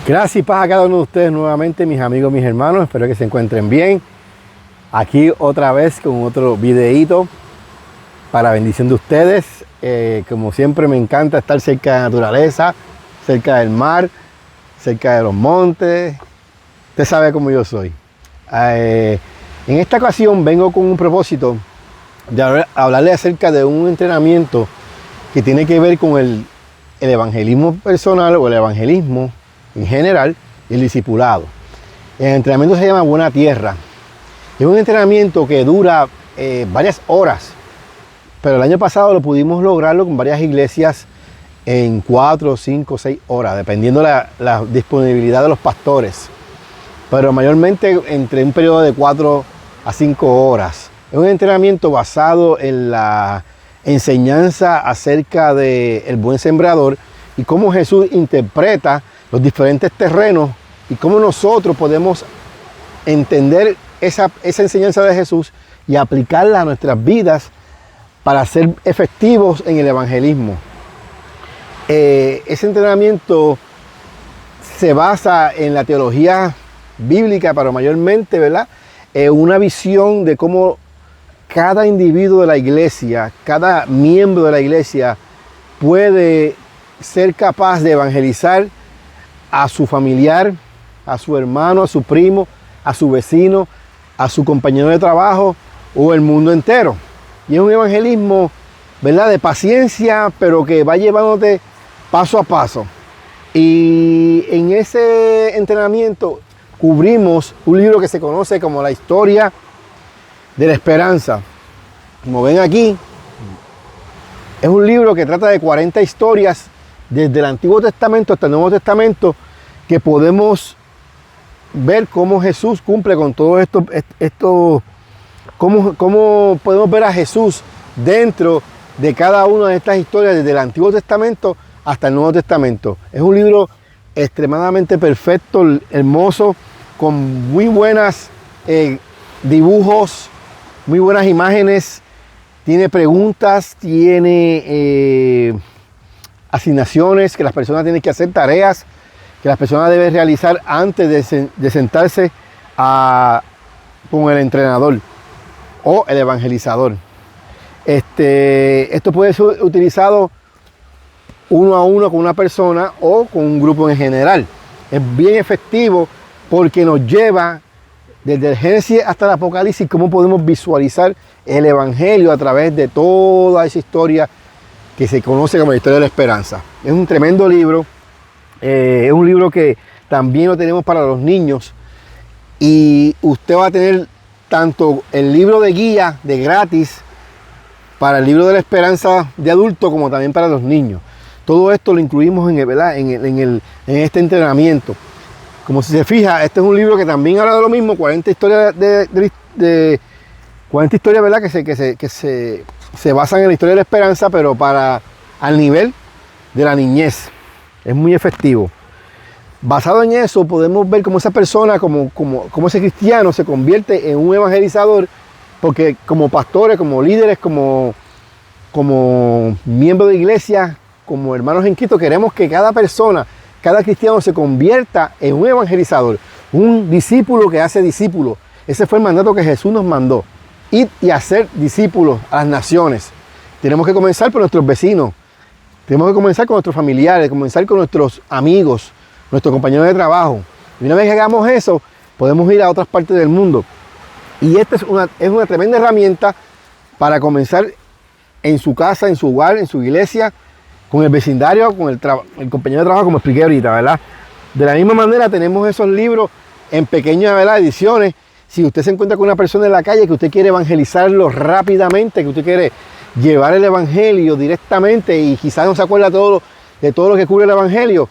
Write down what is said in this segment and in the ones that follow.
Gracias y paz a cada uno de ustedes nuevamente, mis amigos, mis hermanos. Espero que se encuentren bien. Aquí otra vez con otro videíto para bendición de ustedes. Como siempre me encanta estar cerca de la naturaleza, cerca del mar, cerca de los montes. Usted sabe cómo yo soy. En esta ocasión vengo con un propósito de hablarle acerca de un entrenamiento que tiene que ver con el evangelismo personal o el evangelismo en general y el discipulado. El entrenamiento se llama Buena Tierra. Es un entrenamiento que dura varias horas, pero el año pasado lo pudimos lograrlo con varias iglesias en 4, 5, 6 horas, dependiendo la disponibilidad de los pastores. Pero mayormente entre un periodo de 4 a 5 horas. Es un entrenamiento basado en la enseñanza acerca del buen sembrador y cómo Jesús interpreta los diferentes terrenos y cómo nosotros podemos entender esa enseñanza de Jesús y aplicarla a nuestras vidas para ser efectivos en el evangelismo. Ese entrenamiento se basa en la teología bíblica, pero mayormente, ¿verdad? Una visión de cómo cada individuo de la iglesia, cada miembro de la iglesia puede ser capaz de evangelizar a su familiar, a su hermano, a su primo, a su vecino, a su compañero de trabajo o el mundo entero. Y es un evangelismo, ¿verdad?, de paciencia, pero que va llevándote paso a paso. Y en ese entrenamiento cubrimos un libro que se conoce como la historia de la esperanza. Como ven aquí, es un libro que trata de 40 historias desde el Antiguo Testamento hasta el Nuevo Testamento, que podemos ver cómo Jesús cumple con todo esto, cómo podemos ver a Jesús dentro de cada una de estas historias, desde el Antiguo Testamento hasta el Nuevo Testamento. Es un libro extremadamente perfecto, hermoso, con muy buenos dibujos, muy buenas imágenes, tiene preguntas, tiene asignaciones que las personas tienen que hacer, tareas que las personas deben realizar antes de sentarse con el entrenador o el evangelizador. Esto puede ser utilizado uno a uno con una persona o con un grupo en general. Es bien efectivo porque nos lleva desde el Génesis hasta el Apocalipsis cómo podemos visualizar el evangelio a través de toda esa historia que se conoce como la historia de la esperanza. Es un tremendo libro. Es un libro que también lo tenemos para los niños y usted va a tener tanto el libro de guía de gratis para el libro de la esperanza de adulto como también para los niños. Todo esto lo incluimos en este entrenamiento. Como si se fija, este es un libro que también habla de lo mismo, 40 historias 40 historias, ¿verdad?, que se basan en la historia de la esperanza, pero al nivel de la niñez. Es muy efectivo. Basado en eso, podemos ver cómo esa persona, como ese cristiano se convierte en un evangelizador, porque como pastores, como líderes, como miembros de iglesia, como hermanos en Cristo, queremos que cada persona, cada cristiano se convierta en un evangelizador, un discípulo que hace discípulos. Ese fue el mandato que Jesús nos mandó, ir y hacer discípulos a las naciones. Tenemos que comenzar por nuestros vecinos. Tenemos que comenzar con nuestros familiares, comenzar con nuestros amigos, nuestros compañeros de trabajo. Y una vez que hagamos eso, podemos ir a otras partes del mundo. Y esta es una tremenda herramienta para comenzar en su casa, en su hogar, en su iglesia, con el vecindario, con el compañero de trabajo, como expliqué ahorita, ¿verdad? De la misma manera tenemos esos libros en pequeñas, ¿verdad?, ediciones. Si usted se encuentra con una persona en la calle que usted quiere evangelizarlo rápidamente, que usted quiere llevar el evangelio directamente y quizás no se acuerda de todo lo que cubre el evangelio,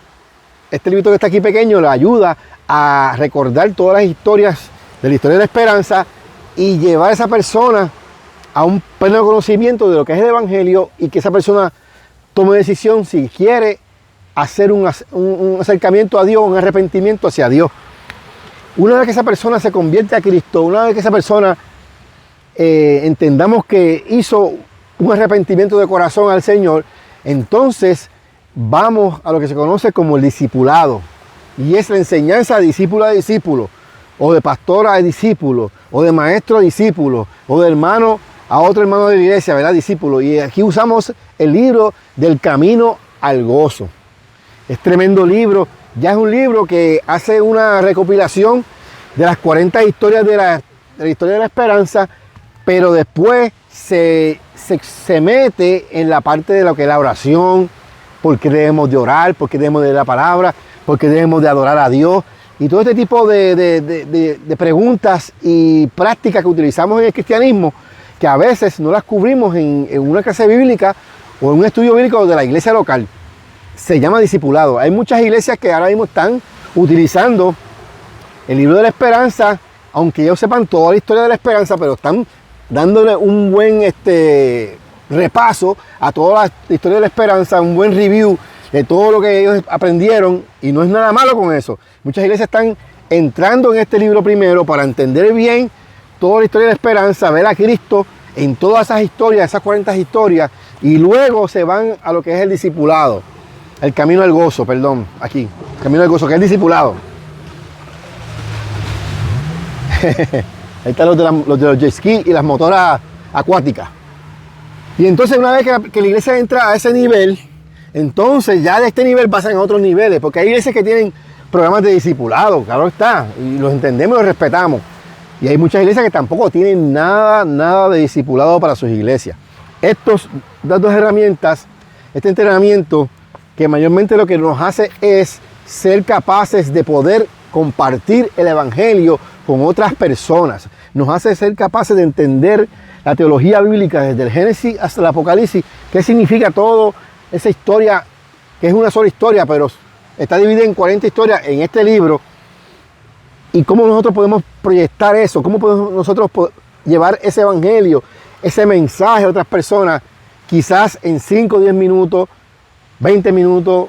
este libro que está aquí pequeño le ayuda a recordar todas las historias de la historia de la esperanza y llevar a esa persona a un pleno conocimiento de lo que es el evangelio y que esa persona tome decisión si quiere hacer un acercamiento a Dios, un arrepentimiento hacia Dios. Una vez que esa persona se convierte a Cristo, una vez que esa persona entendamos que hizo un arrepentimiento de corazón al Señor, entonces vamos a lo que se conoce como el discipulado. y es la enseñanza de discípulo a discípulo, o de pastor a discípulo, o de maestro a discípulo, o de hermano a otro hermano de la iglesia, ¿verdad? Discípulo. Y aquí usamos el libro del Camino al Gozo. Es tremendo libro. Ya es un libro que hace una recopilación de las 40 historias de la historia de la esperanza, pero después se mete en la parte de lo que es la oración, por qué debemos de orar, por qué debemos de leer la palabra, por qué debemos de adorar a Dios, y todo este tipo de preguntas y prácticas que utilizamos en el cristianismo, que a veces no las cubrimos en una clase bíblica o en un estudio bíblico de la iglesia local. Se llama discipulado. Hay muchas iglesias que ahora mismo están utilizando el libro de la esperanza, aunque ellos sepan toda la historia de la esperanza, pero están dándole un buen repaso a toda la historia de la esperanza, un buen review de todo lo que ellos aprendieron, y no es nada malo con eso. Muchas iglesias están entrando en este libro primero para entender bien toda la historia de la esperanza, ver a Cristo en todas esas historias, esas 40 historias, y luego se van a lo que es el discipulado, el camino al gozo, perdón, aquí, camino al gozo, que es el discipulado. Ahí están los de los jet ski y las motoras acuáticas. Y entonces una vez que la iglesia entra a ese nivel, entonces ya de este nivel pasan a otros niveles, porque hay iglesias que tienen programas de discipulado, claro está, y los entendemos y los respetamos. Y hay muchas iglesias que tampoco tienen nada de discipulado para sus iglesias. Estas dos herramientas, este entrenamiento, que mayormente lo que nos hace es ser capaces de poder compartir el evangelio con otras personas. Nos hace ser capaces de entender la teología bíblica desde el Génesis hasta el Apocalipsis. ¿Qué significa todo esa historia, que es una sola historia, pero está dividida en 40 historias en este libro? Y cómo nosotros podemos proyectar eso, cómo podemos nosotros llevar ese evangelio, ese mensaje a otras personas, quizás en 5 o 10 minutos, 20 minutos,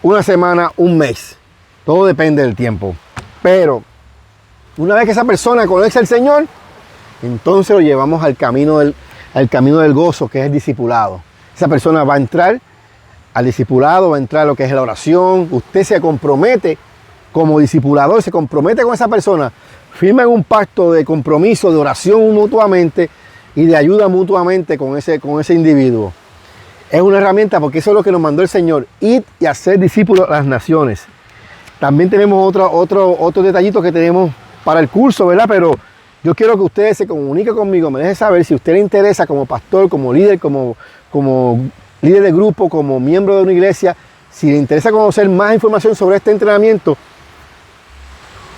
una semana, un mes. Todo depende del tiempo. Pero una vez que esa persona conoce al Señor, entonces lo llevamos al camino del gozo, que es el discipulado. Esa persona va a entrar al discipulado, va a entrar a lo que es la oración. Usted se compromete como discipulador, se compromete con esa persona, firman un pacto de compromiso, de oración mutuamente y de ayuda mutuamente con ese individuo. Es una herramienta, porque eso es lo que nos mandó el Señor, ir y hacer discípulos a las naciones. También tenemos otro detallito que tenemos para el curso, ¿verdad? Pero yo quiero que ustedes se comuniquen conmigo, me dejen saber si a usted le interesa como pastor, como líder, como líder de grupo, como miembro de una iglesia, si le interesa conocer más información sobre este entrenamiento,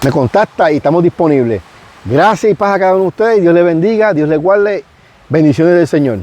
me contacta y estamos disponibles. Gracias y paz a cada uno de ustedes. Dios les bendiga, Dios les guarde. Bendiciones del Señor.